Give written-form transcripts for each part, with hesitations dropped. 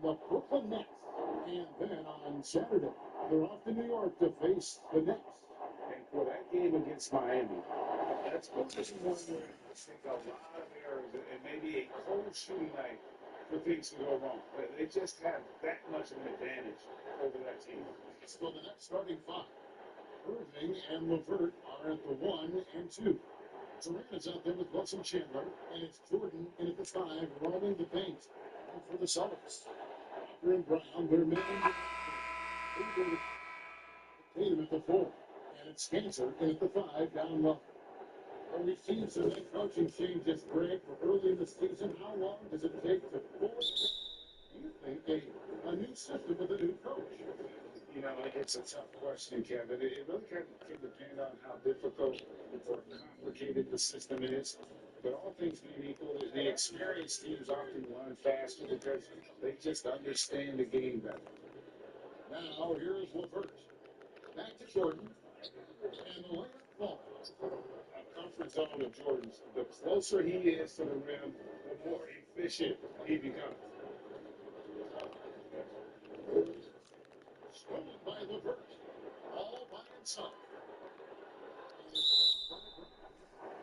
the Brooklyn Nets. And then on Saturday, they're off to New York to face the Nets. And for that game against Miami, that's going to be one where I think a lot of errors and maybe a cold shooting night for things to go wrong. But they just have that much of an advantage over that team. So the Nets starting five. Irving and LeVert are at the 1 and 2. Durant is out there with Wilson Chandler, and it's Jordan in at the 5, roaming the paint. And for the Celtics, Walker and Brown, they're man. Tatum at the 4, and it's Spencer in at the 5, down low. Well, we've seen some head coaching changes, Greg, early in the season. How long does it take to fully, do you think, a new system with a new coach? You know, it's a tough question, Kevin. It really kind of can depend on how difficult or complicated the system is. But all things being equal, the experienced teams often learn faster because they just understand the game better. Now, here's LeVert. Back to Jordan. And the layup falls. A comfort zone of Jordan's. The closer he is to the rim, the more efficient he becomes. Stolen by LeVert. All by himself.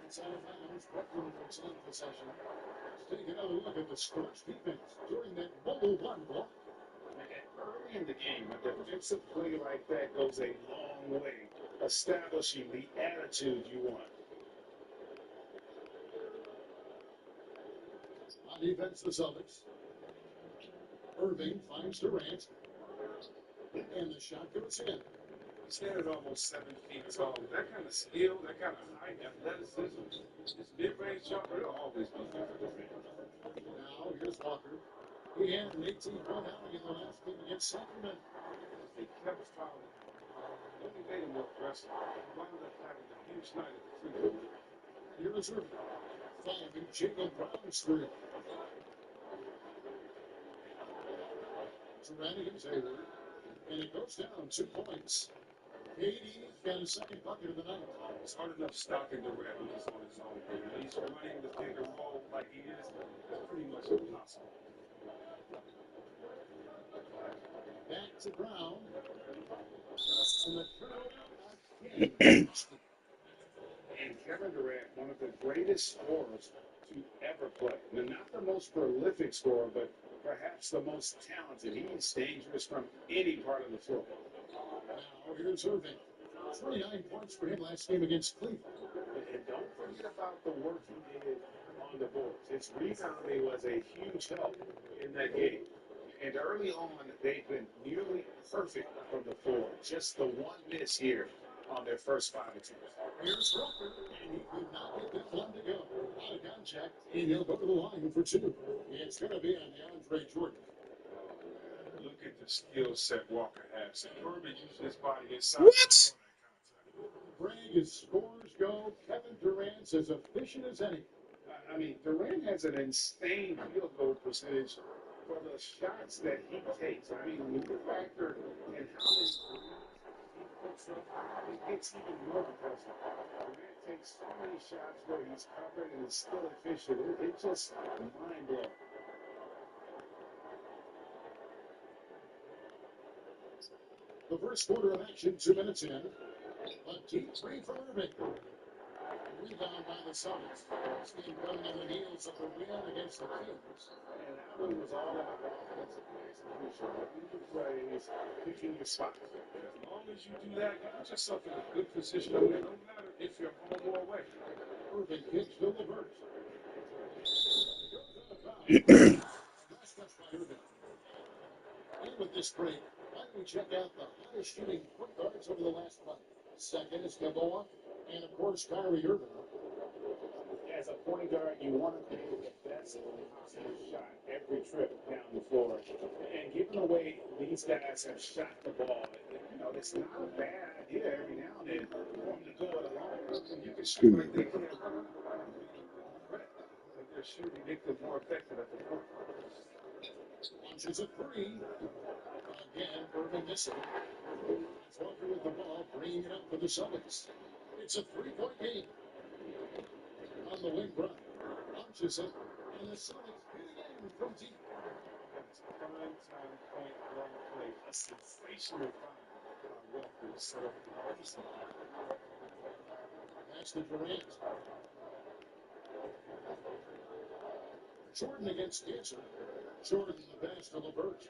Inside of bounds, Brooklyn puts on possession. Let's take another look at the Spurs defense during that bubble one block. Early in the game, a defensive play like that goes a long way, establishing the attitude you want. On defense, the Celtics. Irving finds Durant. And the shot goes in. Standing almost 7 feet tall. That kind of skill, that kind of high athleticism, this mid-range jumper, it'll always be difficult. Now, here's Walker. He had an 18-point outing in the last game against Sacramento. He kept fouling. Only made him more aggressive. Wound up having a huge night at the free throw. Here is Irving. Following Jalen Brown's three. Durant against Hayward. And it goes down 2 points. KD's got his second bucket of the night. It's hard enough stopping Durant when he's on his own. When he's running the pick and roll like he is, it's pretty much impossible. Back to Brown. And the turnover. And Kevin Durant, one of the greatest scorers to ever play. Now, not the most prolific scorer, but perhaps the most talented. He is dangerous from any part of the floor. Now here's Irving. 29 points for him last game against Cleveland. And don't forget about the work he did on the boards. His rebounding was a huge help in that game. And early on, they've been nearly perfect from the floor. Just the one miss here on their first 5 attempts. Here's Walker, and he could not get that one to go. Out of contact, and he'll go to the line for 2. It's going to be on DeAndre Jordan. Look at the skill set Walker has. Irving used his body inside. What? Greg, as scores go, Kevin Durant's as efficient as any. I mean, Durant has an insane field goal percentage for the shots that he takes. I mean, when you factor in how many he puts up, it gets even more impressive. Durant takes so many shots where he's covered and is still efficient. It's just mind-blowing. The first quarter of action, 2 minutes in. A deep three from Irving. Rebound by the Celtics. This game coming on the heels of the win against the Kings. And that one was all about offensive execution. Reading the plays, picking your spots. As long as you do that, you put yourself in a good position to win, no matter if you're home or away. Irving kicks to LeVert. And with this break, why don't we check out the hottest shooting point guards over the last month? Second is Kemba Walker, and of course, Kyrie Irving. As a point guard, you want to make the best possible shot every trip down the floor. And given the way these guys have shot the ball, you know, it's not a bad idea every now and then for them to go it alone. You can shoot like they can. Like they're shooting, make them more effective at the point. Launches a three. Again, Irving missing. It's Walker with the ball, bringing it up for the Celtics. It's a 3-point game. On the wing run. Launches it. And the Celtics hit again from deep. It's prime time sensational find. Welker set up the emergency. That's the Durant. Jordan against Cancer. Jordan the pass to LeVert.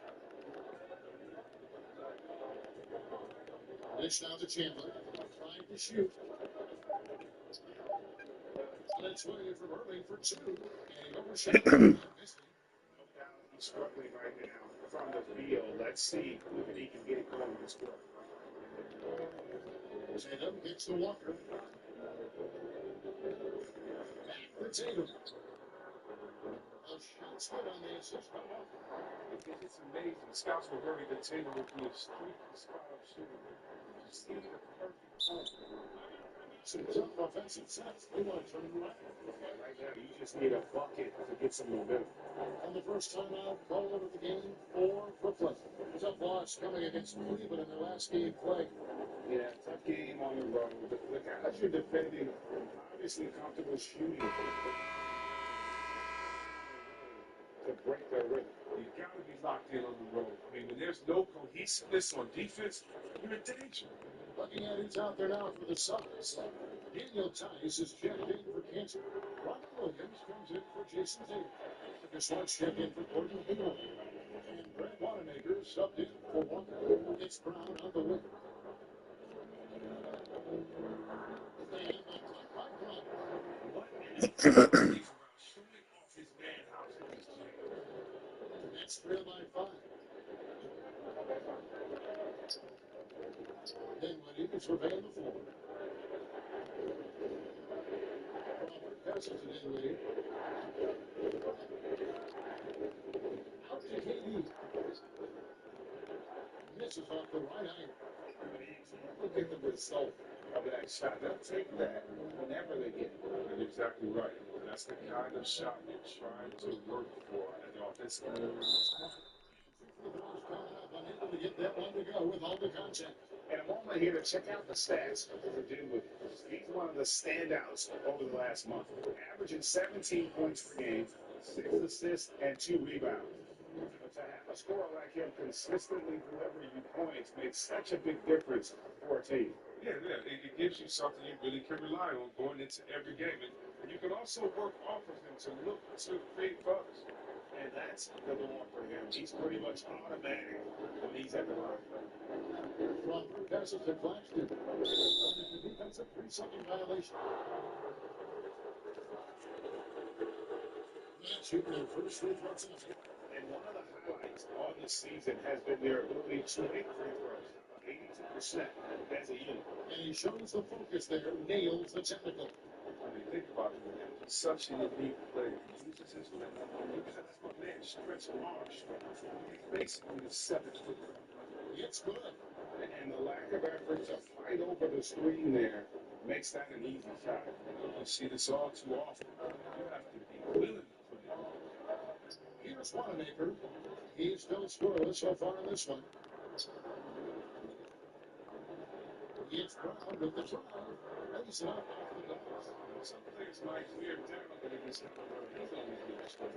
Dish down to Chandler. Trying to shoot. On its way from Irving for two. And he overshot it. No doubt he's struggling right now from the field. Let's see if he can get it going this quarter. Tatum gets to Walker. Back to Tatum. A shot's good on the assist by Walker. It's amazing. Scouts were worried that Tatum would be a streaky spot-up shooter. He's seen the perfect point. Some tough offensive sets. They want to turn it around. Right now, you just need a bucket to get some momentum. On the first time out, called over the game for Brooklyn. Tough loss coming against Cleveland in their last game play. Yeah, tough game on the road. The guys you're defending obviously comfortable shooting to break their rhythm. You got to be locked in on the road. I mean, when there's no cohesiveness on defense, you're in danger. Looking at who's out there now for the Suns. Daniel Tice is checked in for Cancer. Robert Williams comes in for Jason Tatum. Marcus Smart's checked in for Gordon Hayward. And Brad Wanamaker subbed in for Walker. It's Brown on the wing. And the clock by clock. He's around showing off his man house in this game. That's 3 by 5. Then Dinwiddie surveying the floor. Robert passes to Dinwiddie. Out to KD. Misses off the right eye. Look at the result of that shot. They'll take that whenever they get it. You're exactly right. And that's the kind of shot you're trying to work for at the offensive end. Unable to get that one to go with all the contact. And a moment here to check out the stats for Dinwiddie. He's one of the standouts over the last month, averaging 17 points per game, 6 assists, and 2 rebounds. But to have a scorer like him consistently deliver you points makes such a big difference for a team. Yeah. It gives you something you really can rely on going into every game. And you can also work off of him to look to create bugs. And that's the norm for him. He's pretty much automatic when he's at the line. Robert passes to Claxton. The defensive 3-second violation. That's shooting their first free throw tonight. And one of the highlights on this season has been their ability to make free throws. 82% as a unit. And he shows the focus there, nails the technical. I mean, think about it. He's such an elite player. He uses his length. That's my man, stretch arms. He's basically the 7-foot. It's good. And the lack of effort to fight over the screen there makes that an easy shot. You see this all too often. You have to be willing to put it in. Here's Wanamaker. He's still scoreless so far in this one. It's Brown with the drive. Lays it up off the glass. Some players might wear down, but it is not. He's always been strong.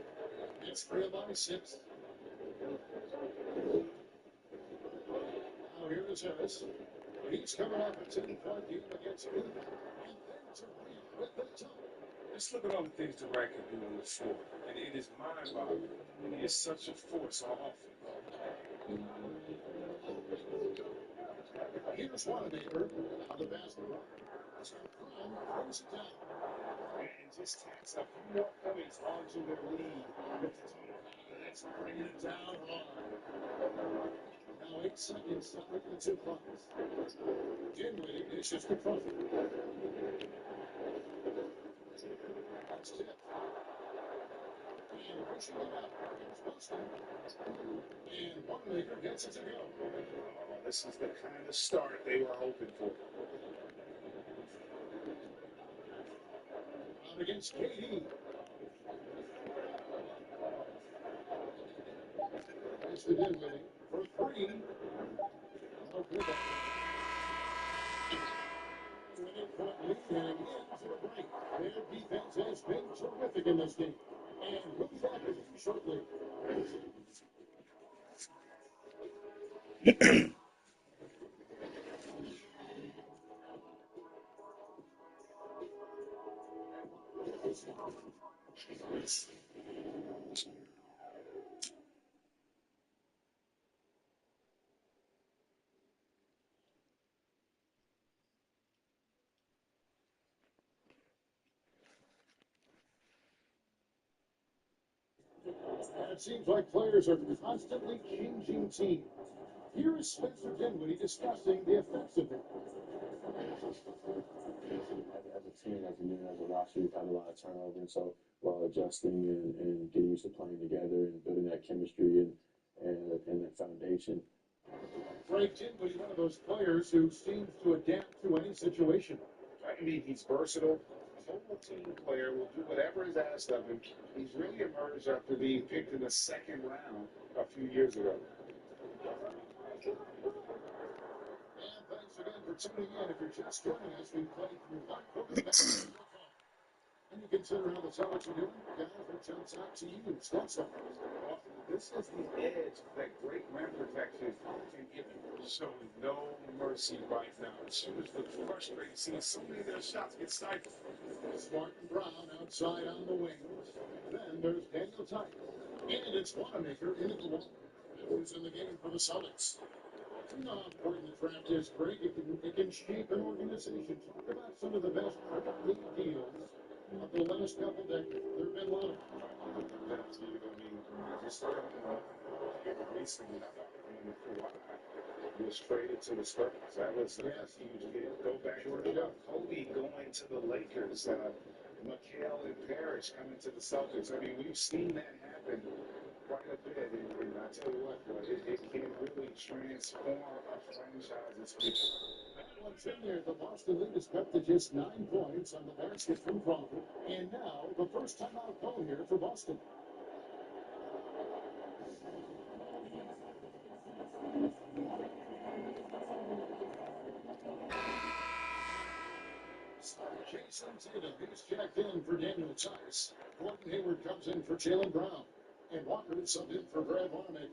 It's 3 by 6. Now here is Harris. He's coming off a 10-point game against Cleveland. And then Durant with the top. Just look at all the things Durant can do on the floor. And it is mind-boggling. And he is such a force on offense. Here's Wanamaker on the basket. So Brown throws it down. And just tacks a few more points onto their lead with the total. That's bringing it down hard. Now 8 seconds to break the 2 clocks. Dinwiddie dishes to Crawford. That's tipped. And pushing it up. Here's Boston. And Wanamaker gets it to go. Oh, this is the kind of start they were hoping for. Out against KD. That's the Dinwiddie for 3. No good. 20-point lead and again for the break. Their defense has been terrific in this game. And we'll be back with you shortly. And it seems like players are constantly changing teams. Here is Spencer Dinwiddie discussing the effects of it. As a team, as a roster, we've had a lot of turnover, and so while adjusting and getting used to playing together and building that chemistry and that foundation. Frank Dinwiddie, one of those players who seems to adapt to any situation. I mean, he's versatile. Total team player, will do whatever is asked of him. He's really emerged after being picked in the second round a few years ago. And thanks again for tuning in. If you're just joining us, we played through one quarter back. And you consider how the Celtics are doing, guys, what jumps out to you? Spencer. Well, this is the edge that great rim protection can give you. Showing no mercy right now. The shooters look frustrated seeing so many of their shots get stifled. Smart and Brown outside on the wings. Then there's Daniel Tice. And it's Wanamaker into the wall. Who's in the game for the Celtics? You know how important the draft is, Greg. It can shape an organization. Talk about some of the best league deals of the last couple decades. There have been a lot of them. That's you. I mean, just recently, was traded to the Spurs. That was a huge deal. Go back to Kobe going to the Lakers. McHale and Parrish coming to the Celtics. I mean, we've seen that happen quite a bit. And I tell you what, it can really transform a franchise's future. Once in there, the Boston League is cut to just 9 points on the basket from Crawford. And now, the first time out call here for Boston. Jason Tatum is checked in for Daniel Tice. Gordon Hayward comes in for Jaylen Brown. And Walker is subbed in for Brad Wanamaker.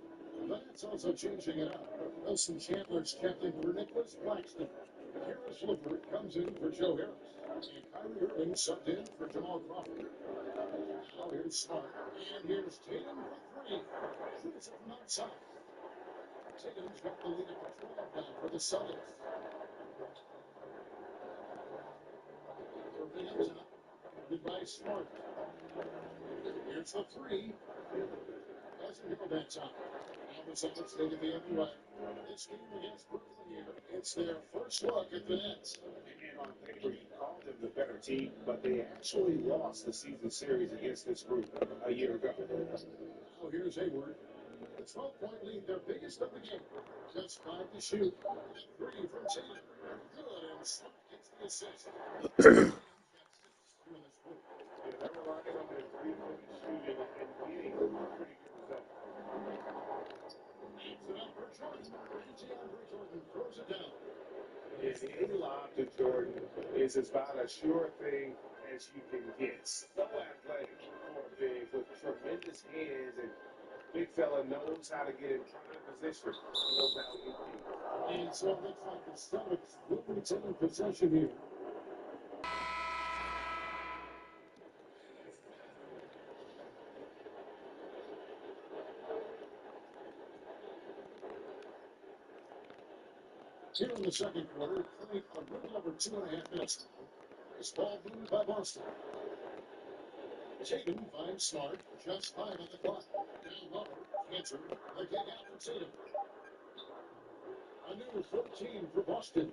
That's also changing it up. Wilson Chandler's checked in for Nicholas Claxton. Harris LeVert comes in for Joe Harris. And Kyrie Irving subbed in for Jamal Crawford. Now here's Smart. And here's Tatum for 3. Shoots it from outside. Tatum's got the lead at the 12 now for the Celtics. Irving up top. Goodbye, Smart. Here's the 3. Doesn't go that time. Now the Celtics take it the other way. This game against Brooklyn here, it's their first look at the Nets. And on paper, you called them the better team, but they actually lost the season series against this group a year ago. Now here's Hayward. The 12-point lead, their biggest of the game. Just 5 to shoot. The 3 from Tatum. Good, and Smart gets the assist. Tatum's got 6 through this group. Yeah, they're relying on their three-point shooting and getting a pretty good result. Leads it up for Jordan. And DeAndre Jordan throws it down. And a lob to Jordan is about as sure thing as you can get. So athletic for a big with tremendous hands, and big fella knows how to get in prime position. No doubt he And so it looks like the Celtics will retain possession here. Here in the second quarter, playing a little over 2.5 minutes. This ball moved by Boston. Tatum finds Smart, just 5 on the clock. Now Lover, Cantor, the kick out for Tatum. A new 14 for Boston.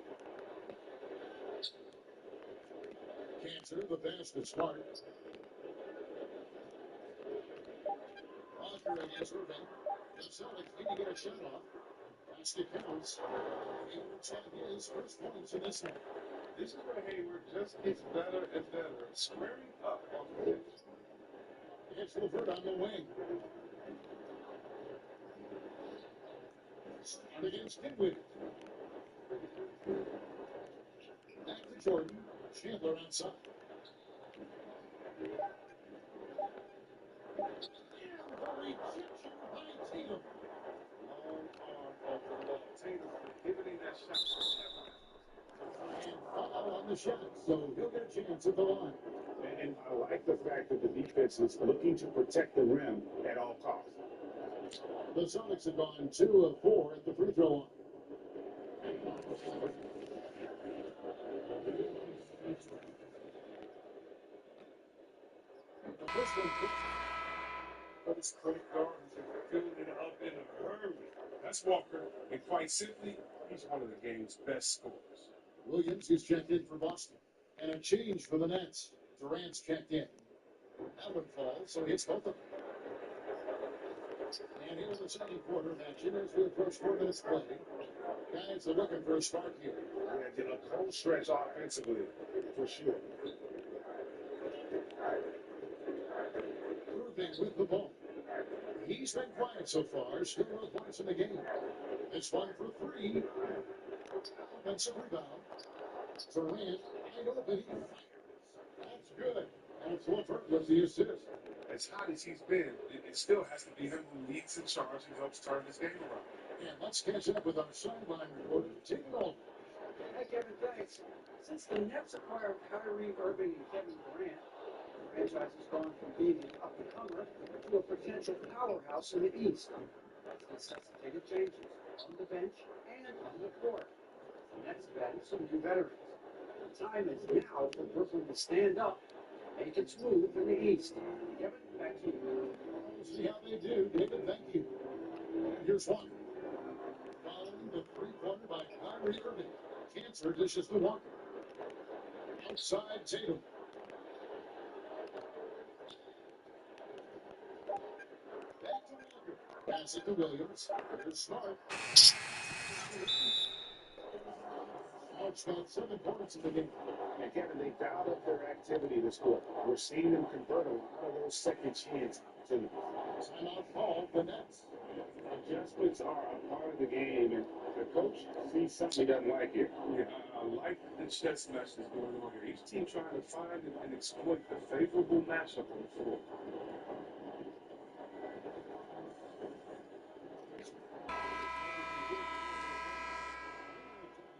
Cantor, the pass to Smart. Walker against Irving. The Celtics need to get a shot off. Basket counts. Hayward's had his first points in this one. This is where Hayward just gets better and better, squaring up on the bench. It's LeVert on the wing. Start against Dinwiddie. Back to Jordan. Chandler outside. And the rejection by Tatum. long arm of the left. the shot, so he'll get a chance at the line. And I like the fact that the defense is looking to protect the rim at all costs. The Sonics have gone 2 of 4 at the free throw line. The first one, Those point guards are filling it up in a hurry. That's Walker, and quite simply, he's one of the game's best scorers. Williams, who's checked in for Boston. And a change for the Nets. Durant's checked in. Allen falls, so hits both of them. And here in the second quarter of action as we approach 4 minutes play. Guys are looking for a spark here. And a cold stretch offensively, for sure. Irving with the ball. He's been quiet so far, still no points in the game. This one for 3. Offensive rebound. Durant, wide open, he fires. That's good. That's Levert with the assist. As hot as he's been, it still has to be him who leads in charge and helps turn this game around. And let's catch up with our sideline reporter. Take it over. Hi, Kevin, thanks. Since the Nets acquired Kyrie Irving and Kevin Durant, the franchise has gone from being an up-and-comer to a potential powerhouse in the East. That's necessitated changes on the bench and on the court. The Nets have added some new veterans. The time is now for Brooklyn to stand up and make its move in the East. Kevin, back to you. We'll see how they do. David, thank you. And here's one. Following the three-pointer by Kyrie Irving. Cancer dishes to Walker. Outside Tatum. Back to Walker. Pass it to Williams. Here's Smart. Smart's got 7 points in the game. And Kevin, they dialed up their activity this quarter. We're seeing them convert a lot of those second chance opportunities. Timeout call, the Nets. Adjustments are a part of the game, and the coach sees something he doesn't like here. Yeah, I like the chess match that's going on here. Each team trying to find and exploit the favorable matchup on the floor.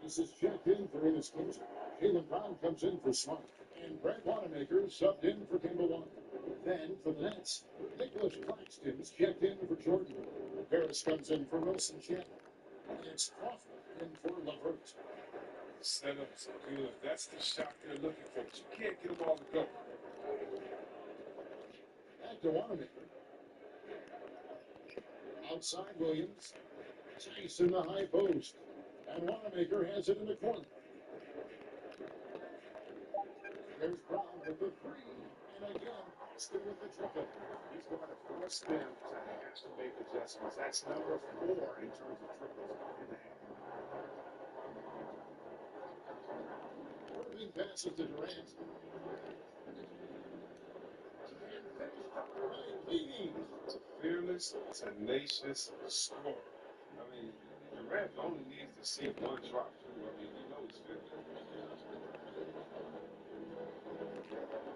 This is checked in for Enes Kanter. Jaylen Brown comes in for Smart. And Brett Wanamaker subbed in for Kemba Walker. Then for the Nets, Nicholas Claxton's checked in for Jordan. Harris comes in for Wilson Chandler. And it's Crawford in for Levert. Setups are good. That's the shot they're looking for. But you can't get them all to go. Back to Wanamaker. Outside Williams. Chase in the high post. And Wanamaker has it in the corner. There's Brown with the 3. And again, still with the triple. He's going to force them to have to make adjustments. That's number 4 in terms of triples in the half. Irving passes to Durant. And finished up by Leading. Fearless, tenacious scorer. I mean, Durant only needs to see one drop. I mean, you know he's fearless.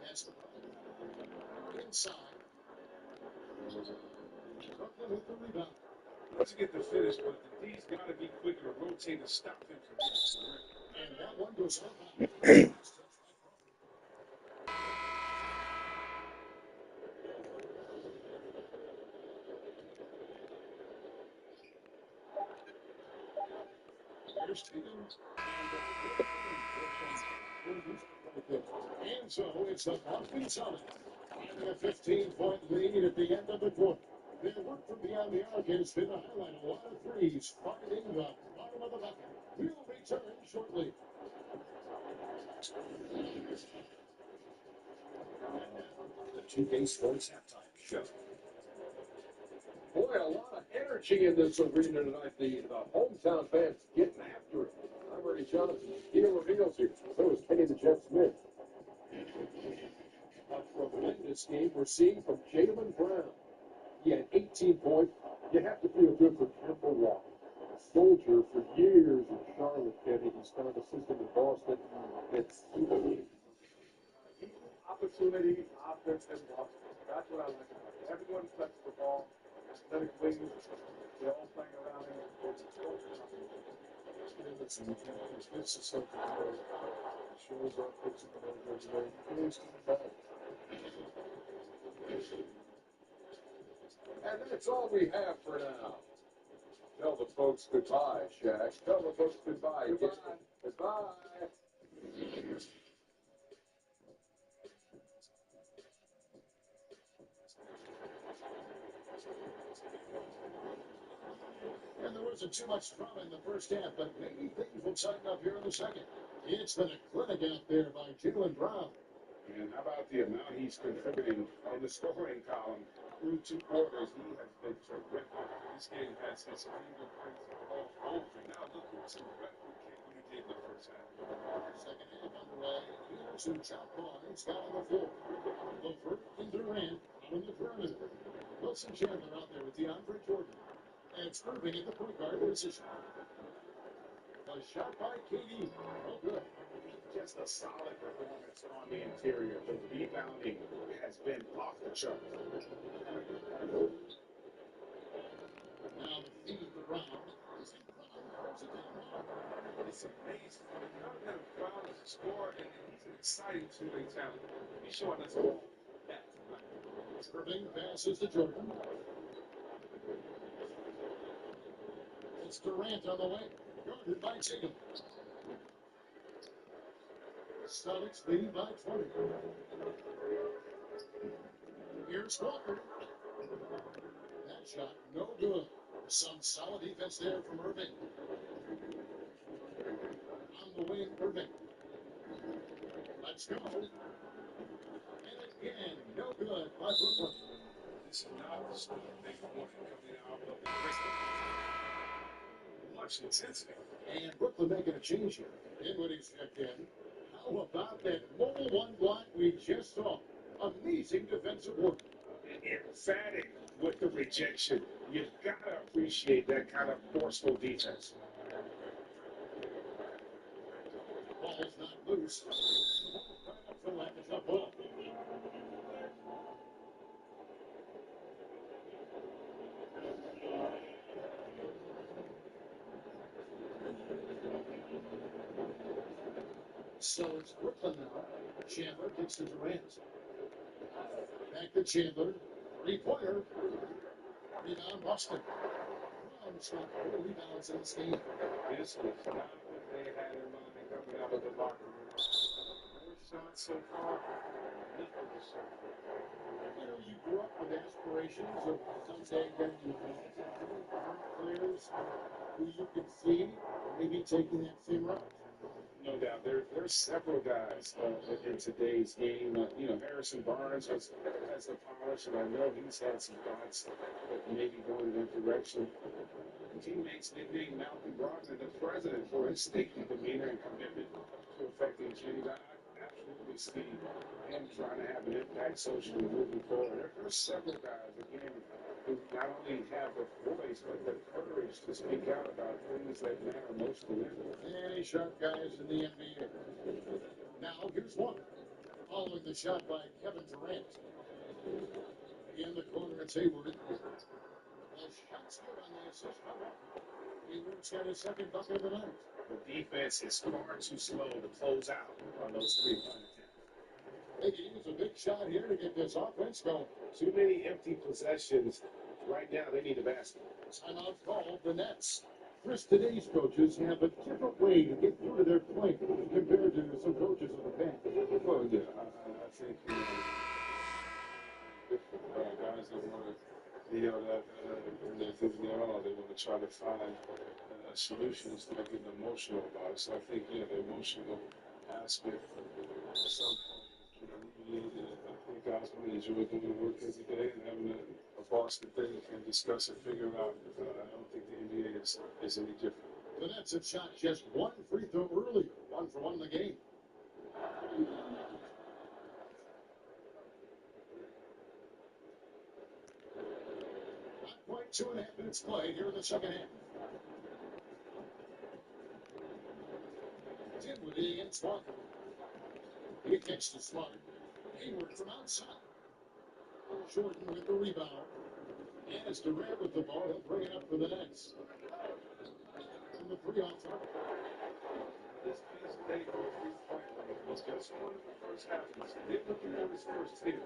That's the problem. Inside. Brooklyn with the rebound. Once you get the finish, but the D's got to be quicker to rotate and stop him from getting to the rim. And that one goes up. Here's Tatum. And so it's the Boston Celtics having a 15-point lead at the end of the quarter. Their work from beyond the arc has been a highlight. A lot of threes finding the bottom of the bucket. We'll return shortly. The 2K Sports Halftime Show. Boy, a lot of energy in this arena tonight. The hometown fans getting after it. I'm Ernie Johnson. Gino O'Neill's here. So is Kenny the Jet Smith. A tremendous game we're seeing from Jaylen Brown. He had 18 points. You have to feel good for Kemba Walker. A soldier for years in Charlotte, Kenny. He's found a system in Boston. It's Opportunity, offense, and offense. That's what I like about it. Everyone touches the ball. Aesthetically, they're all playing around in the shows up, puts it over his leg, goes to the ball. And that's all we have for now. Tell the folks goodbye, Shaq. Tell the folks goodbye. Goodbye. Goodbye. And there wasn't too much drama in the first half, but maybe things will tighten up here in the second. It's been a clinic out there by Jaylen Brown. And how about the amount he's contributing in the scoring column through 2 quarters? He has been terrific. This game has his fingerprints all over. Now look who's replicate what he did in the first half. Second half underway. Here's who John Barnes got on the floor. Levert and Durant out on the perimeter. Wilson Chandler out there with DeAndre Jordan. And it's Irving at the point guard position. A shot by KD. Oh, good. Just a solid performance on the interior. The rebounding has been off the charts. Now the feed around. Is in front. Throws it down. It's amazing. Now Brown is a scorer and he's an exciting two-way talent. He's showing us all that tonight. Irving passes to Jordan. It's Durant on the way. Guarded by Tatum. Celtics leading by 20. Here's Walker. That shot, no good. Some solid defense there from Irving. On the wing, Irving. Let's go. And again, no good by Brooklyn. This is not the score they wanted coming out of the Bristol. Much intensity. And Brooklyn making a change here. Dinwiddie's checked in. How about that mobile one block we just saw? Amazing defensive work. Emphatic with the rejection. You've got to appreciate that kind of forceful defense. Ball's not loose. So like a jump ball. So it's Brooklyn now. Chandler kicks to Durant. Back to Chandler. Three-pointer. Rebound Boston. Brown's got 4 rebounds in this game. This was not what they had in mind coming out of the locker room. 4 shots so far, nothing to show. You know, you grew up with aspirations of someday getting involved in players who you could see maybe taking that same route. No doubt. There's several guys in today's game. Harrison Barnes has the polish, and I know he's had some thoughts of maybe going in that direction. Teammates nicknamed Malcolm Brogdon the president for his stately demeanor and commitment to affecting change. I absolutely see him trying to have an impact socially moving forward. There's several guys, again, who not only have the voice, but the courage to speak out about things that matter most to them. Any sharp guys in the NBA. Now, here's one. Following the shot by Kevin Durant. In the corner, it's Hayward. The shot's good on the assist. Hayward's got his second bucket of the night. The defense is far too slow to close out on those three-point attempts. They can use a big shot here to get this offense going. Too many empty possessions. Right now, they need a basket. Timeout called the Nets. Chris, today's coaches have a different way to get through to their point compared to some coaches of the past. Well, yeah, I think, guys that want to yell that when they're thinking they're all, they want to try to find solutions to get emotional about it. So I think, the emotional aspect at some point, I think guys want to enjoy doing the work every day and having a boss that they can discuss and figure out. I don't think the NBA is any different. The Nets have shot just one free throw earlier, 1 for 1 in the game. Not quite 2.5 minutes played here in the second half. Dinwiddie against Walker. He kicks to Smart. Hayward from outside. Jordan with the rebound. And it's Durant with the ball. He'll bring it up for the Nets. And the 3 off target. This piece of paper, 3 point just wanted the first half. They're looking for his first hit.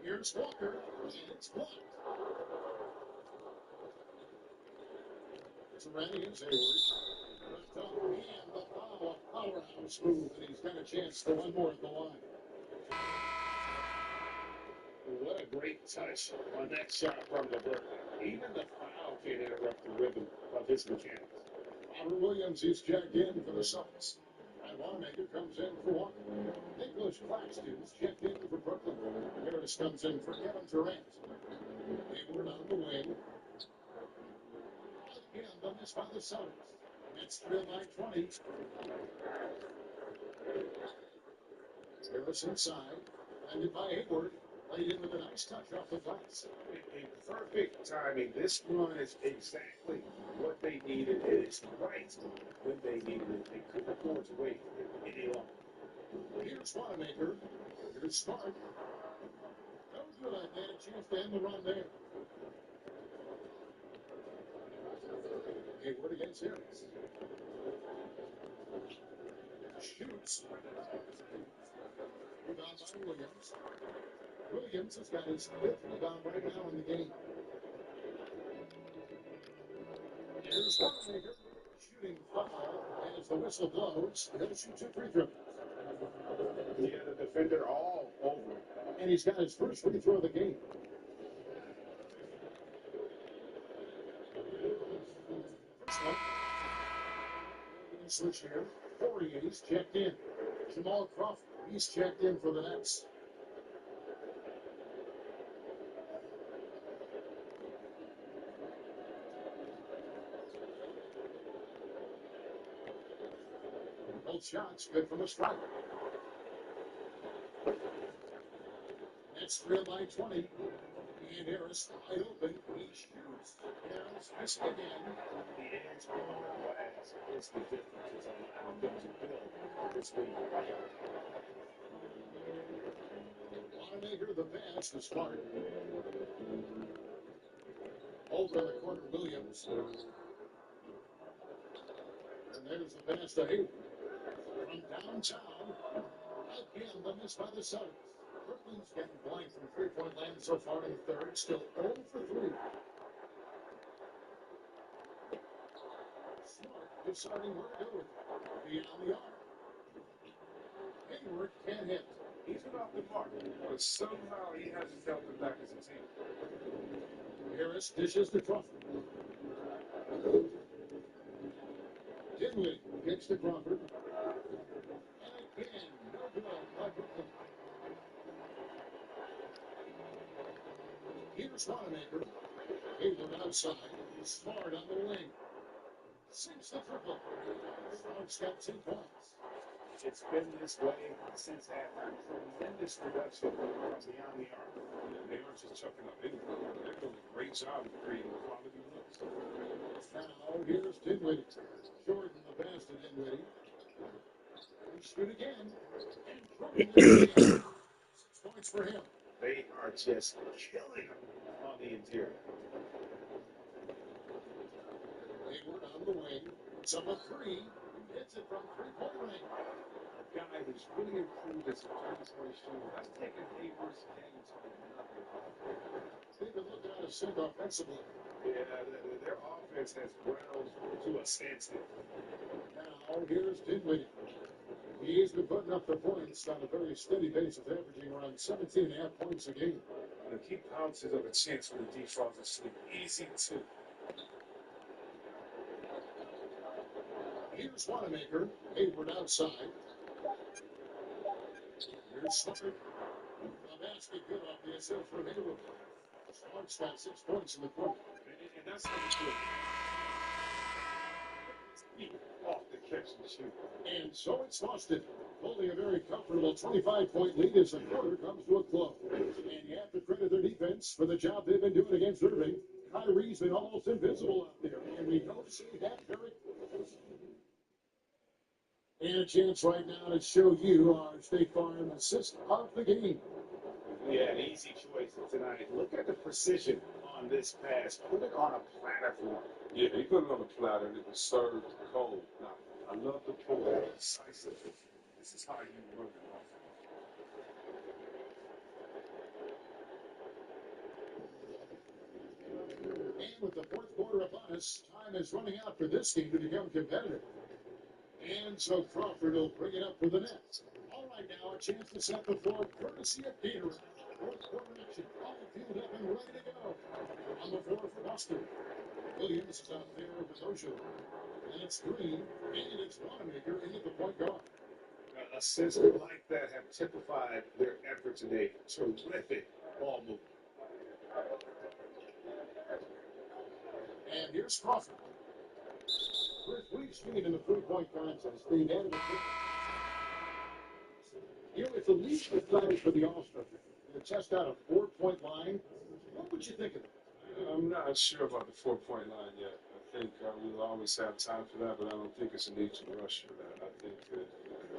Here's Walker, and it's blocked. Durant against Hayward. Left up, and the foul. Powerhouse move, and he's got a chance for one more at the line. What a great touch on that shot from LeVert. Even the foul can't interrupt the rhythm of his mechanics. Robert Williams is checked in for the Suns. And Wanamaker comes in for Walker. Nicholas Claxton is checked in for Brooklyn. Harris comes in for Kevin Durant. Hayward on the wing. Again, the miss by the Suns. It's 3-9-20. Harris inside. Landed by Hayward. Laid in with a nice touch off the glass. In perfect timing. This run is exactly what they needed. It is right when they needed it. They couldn't afford to wait any longer. Here's Wanamaker. Here's Smart. No good. They had a chance to end the run there. Hayward against Harris. Shoots. Rebound by Williams. Williams has got his fifth rebound right now in the game. Here's Wanamaker. Shooting foul as the whistle blows. He'll shoot 2 free throws. He had a defender all over him. And he's got his first free throw of the game. First one. Switch here. Poirier's checked in. Jamal Crawford, he's checked in for the Nets. Both shots good from a striker. Nets 3-9-20. And Harris wide open. He shoots. Harris missing again. The edge on the glass is the difference. It's allowed them to build this lead. Wanamaker the pass to Smart. Over in the corner, Williams. And there's the pass to Hayward. From downtown. Again, the miss by the Suns. Brooklyn's getting blank from three-point land so far in the third. Still 0 for 3. Smart deciding where to go with it. Beyond the arc. Hayward can't hit. He's been off the mark, but somehow he hasn't dealt it back as a team. Harris dishes to Crawford. Dinwiddie kicks to Crawford. And again, no good by Brooklyn. Here's Wanamaker. Hayward outside. Smart on the wing. Sinks the triple. Smart's got 2 points. It's been this way since halftime. Tremendous production from beyond the arc. They aren't just chucking up anything. They're doing a great job of creating quality looks. Now here's Dinwiddie. Jordan the pass to Dinwiddie. And shoot again. And Jordan 6 points for him. They are just killing them on the interior. Hayward on the wing. It's up a 3. Hits it from 3-point range. A guy who's really improved as a three-point shooter. That's taken Hayward's game to another level. They've been looking at a sink offensively. Yeah, their offense has ground to a standstill. Now here's Dinwiddie. He's been putting up the points on a very steady basis, averaging around 17.5 points a game. And he pounces of a chance when the D falls asleep. Easy too. Here's Wanamaker. Hayward outside. Here's Smart. The basket good off the assist from Hayward. Smart's got 6 points in the quarter. And that's how you do it. Off the catch and shoot. And so it's Boston. Holding a very comfortable 25-point lead as the quarter comes to a close. And you have to credit their defense for the job they've been doing against Irving. Kyrie's been almost invisible out there, and we don't see that very often. And a chance right now to show you our State Farm assist of the game. Yeah, an easy choice tonight. Look at the precision on this pass. Put it on a platter for him. Yeah, he put it on the platter and it was served cold. Now, I love the pull, decisive. This is how you run an offense. And with the fourth quarter upon us, time is running out for this team to become competitive. And so Crawford will bring it up for the Nets. All right, now a chance to set the floor, courtesy of Gatorade. Fourth quarter action, all filled up and ready to go. On the floor for Boston, Williams is out there with Ojo. And it's Green, and it's Wanamaker into the point guard. Assists like that have typified their effort today. Terrific ball movement. And here's Crawford. We've seen in the three-point contest, they've had a if the league decided for the All-Star to test out a 4-point line, what would you think of it? I'm not sure about the 4-point line yet. I think we'll always have time for that, but I don't think it's a need to rush for that. I think that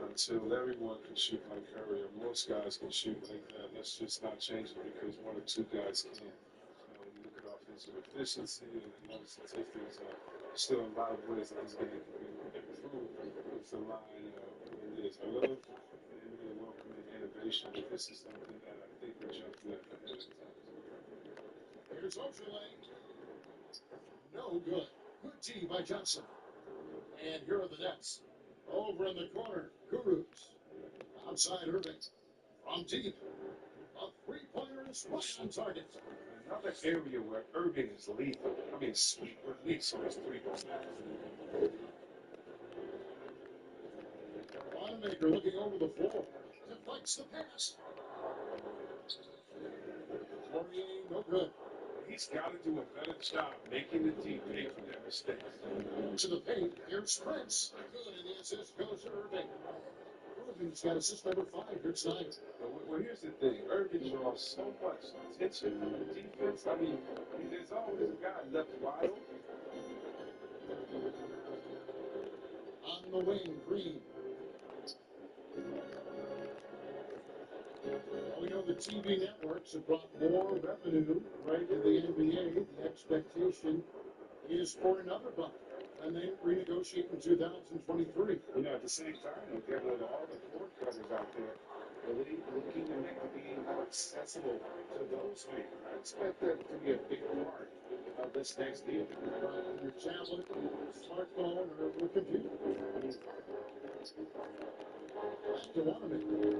until everyone can shoot like Curry, or most guys can shoot like that, let's just not change it because one or two guys can. When you look at offensive efficiency and other statistics, still a lot of ways that this game can be improved with the line it is. I love and really welcoming innovation, but this is something that I think we're jumping at ahead of time. Here's Ojeley. No good. Good D by Johnson. And here are the Nets. Over in the corner, Gurus. Outside Irving. From deep. A three-pointer is right on target. Another area where Irving is lethal. I mean, sweet release on his 3-point. Wanamaker looking over the floor. Deflects the pass. Poirier, no good. He's got to do a better job making the team pay for their mistakes. To the paint, here's Prince. Good, and the assist goes to Irving. Irving's got assist number 5 here tonight. Well, here's the thing. Irving draws so much attention from the defense. I mean, there's always a guy left wide open. On the wing, Green. Well, we know the TV networks have brought more revenue right to the NBA. The expectation is for another bump, and they renegotiate in 2023. At the same time, we get rid of all the cord cutters out there. Really looking to make the game more accessible to those fans. I expect that to be a big part of this next deal. Your tablet, smartphone, or computer. Back to Wanamaker.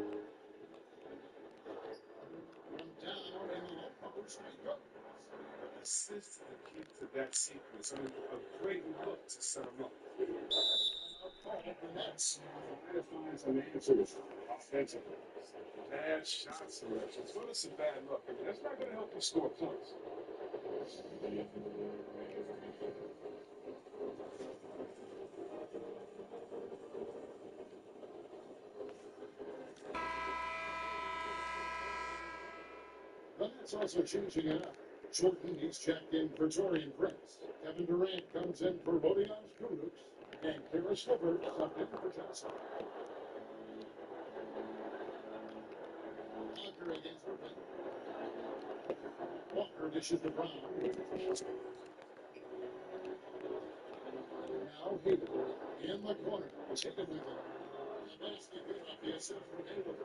Down in the low post, he goes. Assist the key to that sequence. I mean, a great look to set him up. Call the Nets. Trying to find some answers offensively. Bad shot selection, as well as some bad luck. I mean, that's not going to help you score points. The Nets also changing it up. Jordan, he's checked in for Torian Prince. Kevin Durant comes in for Rodions Kurucs. And Karis LeVert subbed in for Johnson. Walker against Irving. Walker dishes to Brown. Now Hayden in the corner. Hayden with it. The basket good off the assist from Hayden.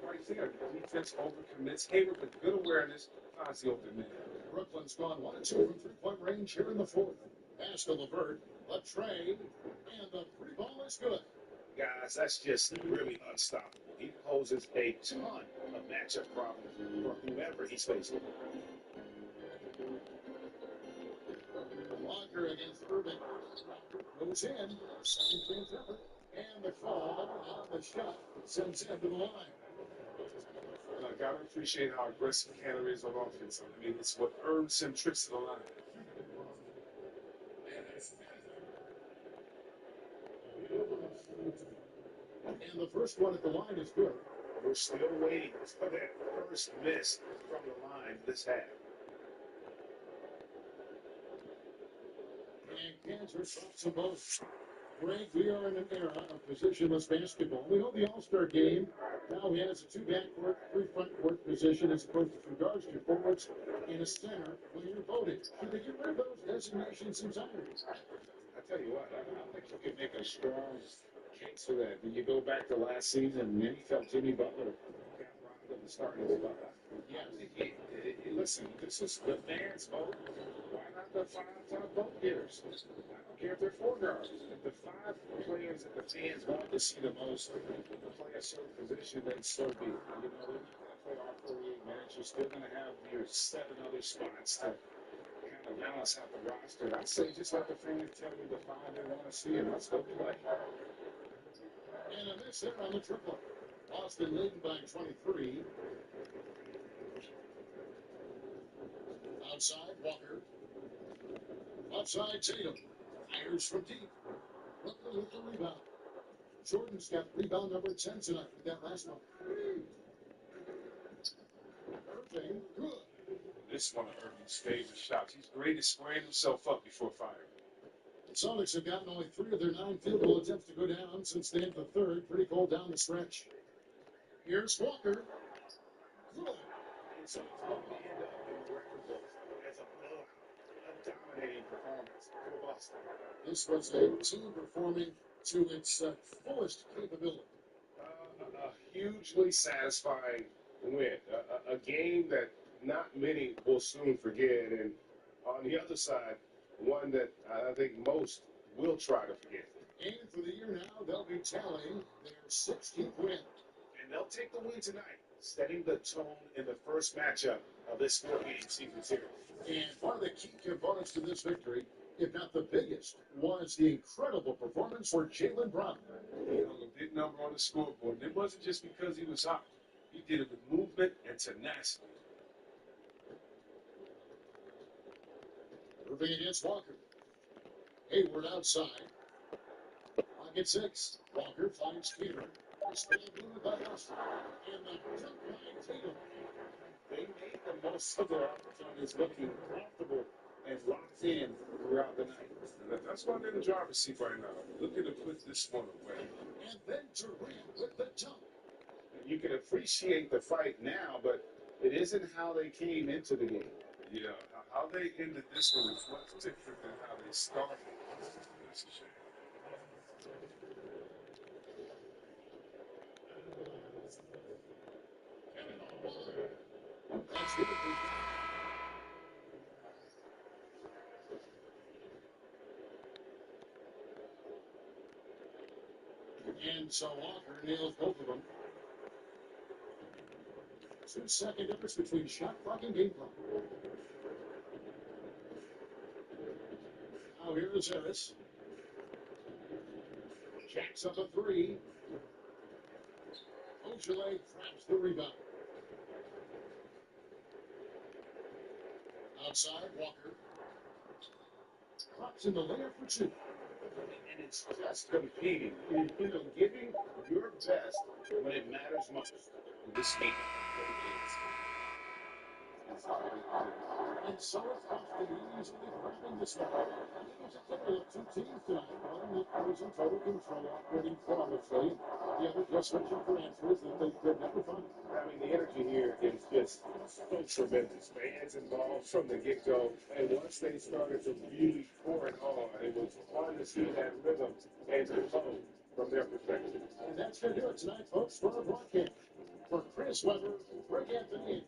Right there, the defense overcommits. Hayward with good awareness finds the open man. Brooklyn's gone 1 2 from three-point range here in the fourth. Pass to LeVert. A trade. And the three ball is good. Guys, that's just really unstoppable. He poses a ton of matchup problems for whomever he's facing. Walker against Irving. Goes in. Second chance effort. And the call on the shot sends him to the line. And I got to appreciate how aggressive Canner is on offense. I mean, it's what earns him trips to the line. And the first one at the line is good. We're still waiting for that first miss from the line this half. And Kansas drops them both. Greg, we are in an era of positionless basketball. We know the All-Star game now has a 2 backcourt, 3 frontcourt position as opposed to 2 guards, 2 forwards, and a center when you're voting. Should they get rid of those designations entirely? I tell you what, I think you can make a strong case for that. When you go back to last season, and then you felt Jimmy Butler got robbed of the starting spot. Yeah, listen, this is the fans' vote. Why not the five top vote getters? I don't care if they're four guards. If the five players that the fans want to see the most play a certain position, then so be it. You know, they're not going to play all 48 minutes. You're still going to have your 7 other spots to kind of balance out the roster. I say just let the fans tell me the five they want to see, and let's go play. And a miss there on the triple. Boston leading by 23. Outside, Walker. Outside, Tatum. Fires from deep. Brooklyn with the rebound. Jordan's got rebound number 10 tonight with that last one. Irving, good. This is one of Irving's favorite shots. He's great at squaring himself up before firing. The Celtics have gotten only 3 of their 9 field goal attempts to go down since the end of the third. Pretty cold down the stretch. Here's Walker. Good. And so it's going to end up in the record books as a blowout, a dominating performance for Boston. This was a team performing to its fullest capability. A hugely satisfying win. A game that not many will soon forget. And on the other side, one that I think most will try to forget. And for the year now, they'll be tallying their 16th win. And they'll take the win tonight, setting the tone in the first matchup of this 4-game season series. And one of the key components to this victory, if not the biggest, was the incredible performance for Jaylen Brown. You know, a big number on the scoreboard. And it wasn't just because he was hot. He did it with movement and tenacity. Irving against Walker. Hayward outside. Pocket 6. Walker finds Peter. It's been moved by Austin. And the jump by Tatum. They made the most of their opportunities, looking comfortable and locked in throughout the night. And that's why they're in the driver's seat right now. Looking to put this one away. And then Durant with the jump. You can appreciate the fight now, but it isn't how they came into the game. Yeah, how they ended this one is much different than how they started. That's a shame. That's good. And so Walker nails both of them. 2-second difference between shot clock and game clock. Now here is Harris. Jacks up a 3. Ogilvy traps the rebound. Outside, Walker. Drops in the layup for 2. And it's just competing. You know, giving your best when it matters most. This week, And so it's Boston easily grabbing this one. It was a tale of 2 teams tonight. One that was in total control, operating flawlessly. The other just searching for answers that they could never find. I mean, the energy here is just so tremendous. Fans involved from the get-go, and once they started to really pour it on, it was fun to see that rhythm and the flow from their perspective. And that's going to do it tonight, folks, for our broadcast. For Chris Webber, Greg Anthony, and